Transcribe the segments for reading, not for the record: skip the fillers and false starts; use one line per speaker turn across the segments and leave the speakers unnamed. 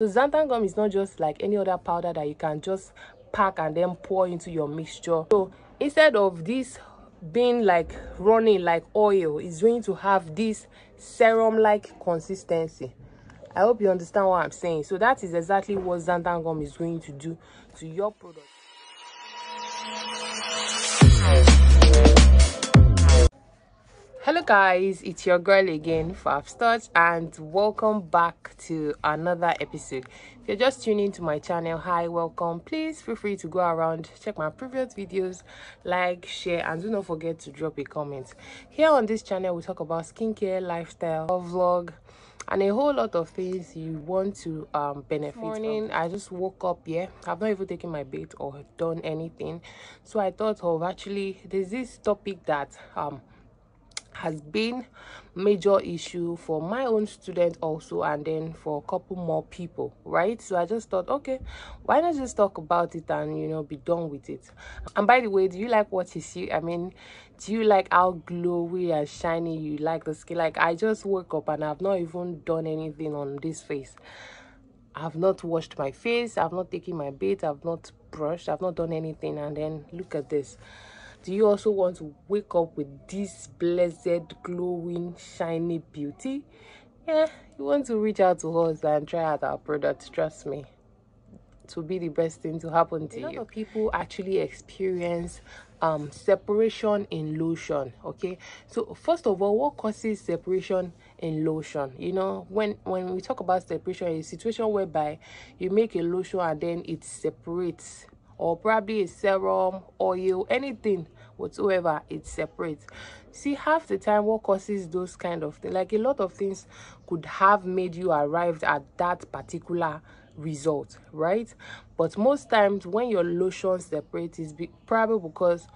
So xanthan gum is not just like any other powder that you can just pack and then pour into your mixture. So instead of this being like running like oil, it's going to have this serum like consistency. I hope you understand what I'm saying. So that is exactly what xanthan gum is going to do to your product. Hello guys, it's your girl again, Fabstouch, and welcome back to another episode. If you're just tuning into my channel, hi, welcome. Please feel free to go around, check my previous videos, like, share, and do not forget to drop a comment. Here on this channel, we talk about skincare, lifestyle, vlog, and a whole lot of things you want to benefit from. This morning, I just woke up. I've not even taken my bath or done anything, so I thought of actually there's this topic that has been major issue for my own student also, and then for a couple more people, right? So I just thought, okay, why not just talk about it and be done with it. And by the way, do you like what you see? I mean, do you like how glowy and shiny you like the skin? Like, I just woke up and I've not even done anything on this face. I've not washed my face, I've not taken my bath, I've not brushed, I've not done anything, and then look at this. Do you also want to wake up with this blessed, glowing, shiny beauty? Yeah, you want to reach out to us and try out our product. Trust me, it will be the best thing to happen to you. A lot of people actually experience separation in lotion. Okay, so first of all, what causes separation in lotion? When we talk about separation, it's a situation whereby you make a lotion and then it separates, or probably a serum, oil, anything whatsoever, it separates. See, half the time what causes those kind of things, like a lot of things could have made you arrived at that particular result, right? But most times when your lotion separates, it's probably because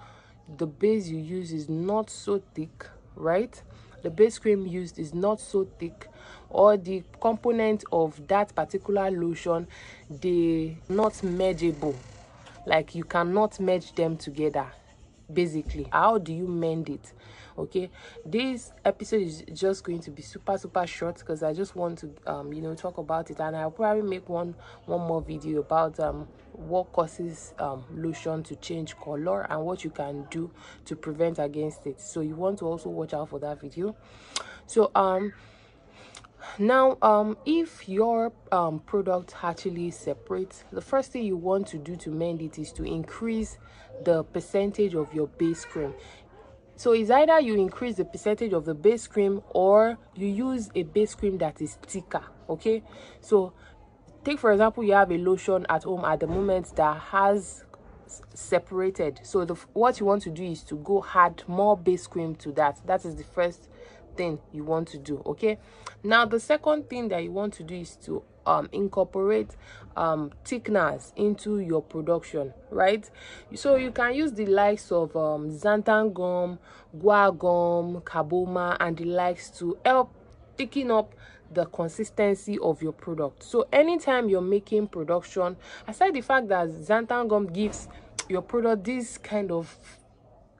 the base you use is not so thick, right? The base cream used is not so thick, or the component of that particular lotion, they not mergeable. Like, you cannot merge them together. Basically, how do you mend it? Okay, this episode is just going to be super short because I just want to talk about it, and I'll probably make one more video about what causes lotion to change color and what you can do to prevent against it. So you want to also watch out for that video. So now if your product actually separates, the first thing you want to do to mend it is to increase the percentage of your base cream. So it's either you increase the percentage of the base cream or you use a base cream that is thicker. Okay, so take for example, you have a lotion at home at the moment that has separated. So what you want to do is to go add more base cream to that. That is the first thing you want to do. Okay, now the second thing that you want to do is to incorporate thickeners into your production, right? So you can use the likes of xanthan gum, guar gum, carbomer, and the likes to help thicken up the consistency of your product. So anytime you're making production, aside the fact that xanthan gum gives your product this kind of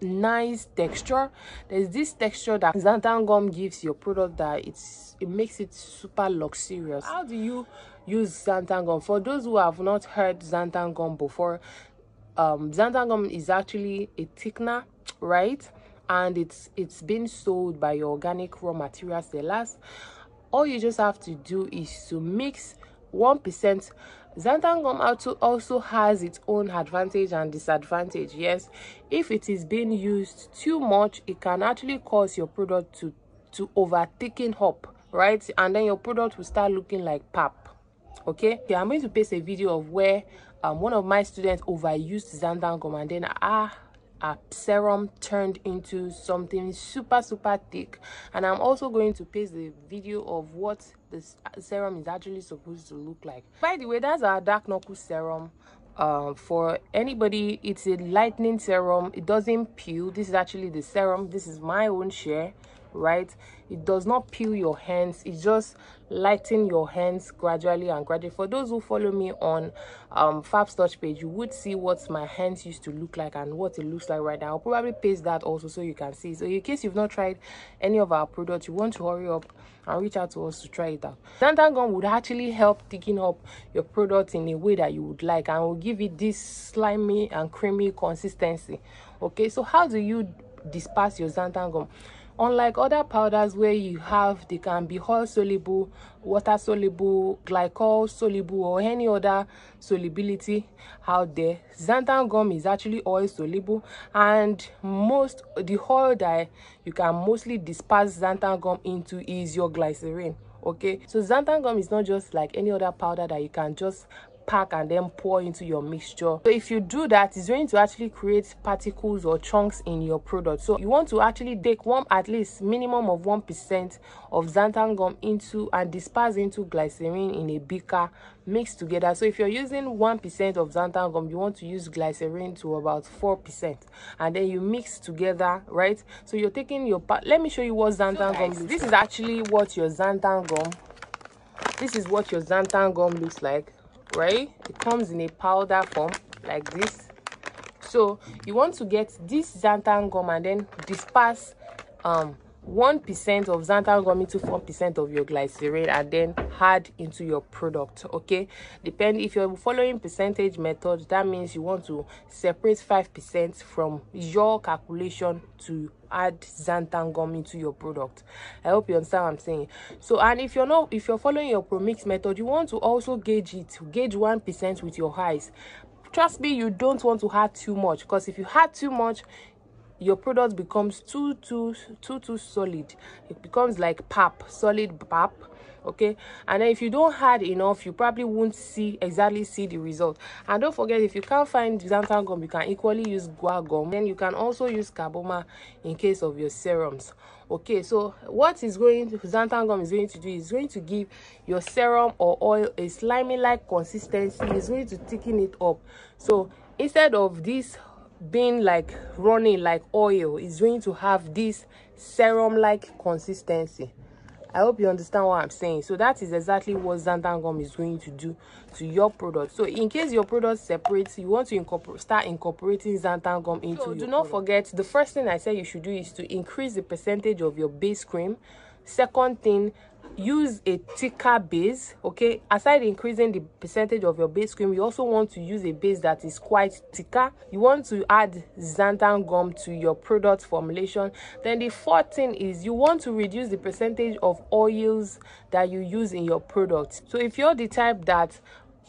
nice texture, there's this texture that xanthan gum gives your product that it makes it super luxurious. How do you use xanthan gum? For those who have not heard xanthan gum before, xanthan gum is actually a thickener, right? And it's been sold by your organic raw material sellers. All you just have to do is to mix 1%. Xanthan gum also has its own advantage and disadvantage. Yes, if it is being used too much, it can actually cause your product to over thicken up, right? And then your product will start looking like pap. Okay, I'm going to paste a video of where one of my students overused xanthan gum, and then a serum turned into something super thick. And I'm also going to paste the video of what this serum is actually supposed to look like. By the way, that's our dark knuckle serum. For anybody, it's a lightening serum. It doesn't peel. This is actually the serum. This is my own share. right? It does not peel your hands, it just lighten your hands gradually and gradually. For those who follow me on Fab's Touch page, you would see what my hands used to look like and what it looks like right now. I'll probably paste that also so you can see. So in case you've not tried any of our products, you want to hurry up and reach out to us to try it out. Xanthan gum would actually help thicken up your product in a way that you would like, and will give it this slimy and creamy consistency. Okay, so how do you disperse your Xanthan gum? Unlike other powders where they can be oil soluble, water soluble, glycol soluble, or any other solubility out there, Xanthan gum is actually oil soluble, and the oil that you can mostly disperse Xanthan gum into is your glycerin. Okay, so Xanthan gum is not just like any other powder that you can just pack and then pour into your mixture. So if you do that, it's going to actually create particles or chunks in your product. So you want to actually take at least minimum of 1% of Xanthan gum into and disperse into glycerin in a beaker, mixed together. So if you're using 1% of Xanthan gum, you want to use glycerin to about 4%, and then you mix together, right? So you're taking your let me show you what Xanthan gum looks. This is actually what your Xanthan gum looks like, right? It comes in a powder form like this. So you want to get this Xanthan gum and then disperse 1% of Xanthan gum into 4% of your glycerin, and then add into your product. Okay, if you're following percentage method, that means you want to separate 5% from your calculation to add Xanthan gum into your product. I hope you understand what I'm saying. So, and if you're following your premix method, you want to also gauge 1% with your eyes. Trust me, you don't want to add too much, because if you add too much, your product becomes too solid. It becomes like solid pap. Okay, and then if you don't add enough, you probably won't exactly see the result. And don't forget, if you can't find Xanthan gum, you can equally use Guar gum. Then you can also use Carbomer in case of your serums. Okay, so what Xanthan gum is going to do is going to give your serum or oil a slimy like consistency. It's going to thicken it up. So instead of this being like running like oil, is going to have this serum like consistency. I hope you understand what I'm saying. So that is exactly what Xanthan gum is going to do to your product. So in case your product separates, you want to start incorporating Xanthan gum into your do not forget, the first thing I said you should do is to increase the percentage of your base cream. Second thing, use a thicker base. Okay, aside increasing the percentage of your base cream, you also want to use a base that is quite thicker. You want to add Xanthan gum to your product formulation. Then the fourth thing is you want to reduce the percentage of oils that you use in your product. So if you're the type that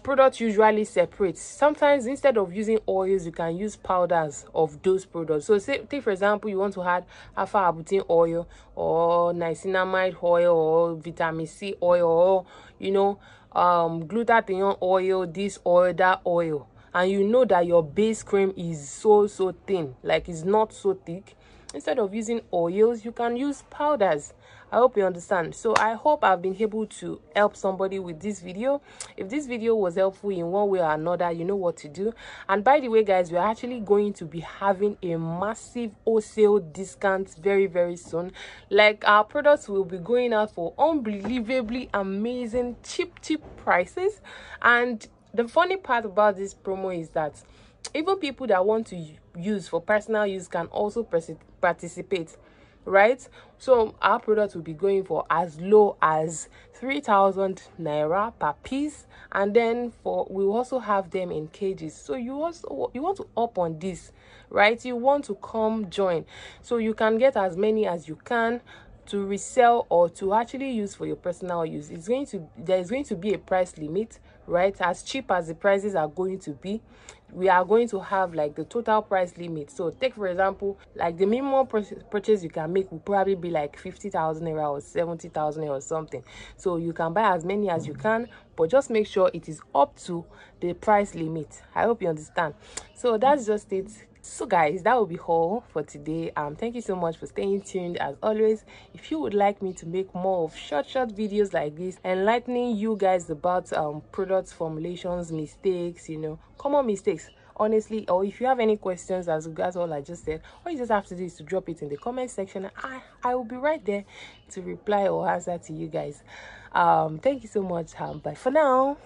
product usually separates, sometimes instead of using oils, you can use powders of those products. So take for example, you want to add alpha arbutin oil or niacinamide oil or vitamin C oil, or glutathione oil, this oil, that oil, and you know that your base cream is so thin, like it's not so thick. Instead of using oils, you can use powders. I hope you understand. So I hope I've been able to help somebody with this video. If this video was helpful in one way or another, you know what to do. And by the way, guys, we're actually going to be having a massive wholesale discount very soon. Like, our products will be going out for unbelievably amazing cheap prices. And the funny part about this promo is that even people that want to use for personal use can also participate, right? So our product will be going for as low as 3,000 naira per piece, and then we also have them in cages. So you want to up on this, right? You want to come join, so you can get as many as you can to resell or to actually use for your personal use. There is going to be a price limit, right? As cheap as the prices are going to be, we are going to have like the total price limit. So take for example, like the minimum purchase you can make will probably be like 50,000 naira or 70,000 naira or something. So you can buy as many as you can, but just make sure it is up to the price limit. I hope you understand. So that's just it. So guys, that will be all for today. Thank you so much for staying tuned. As always, if you would like me to make more of short videos like this, enlightening you guys about products, formulations, mistakes, common mistakes, honestly. Or if you have any questions as regards all I just said, all you just have to do is to drop it in the comment section. I will be right there to reply or answer to you guys. Thank you so much. Bye for now.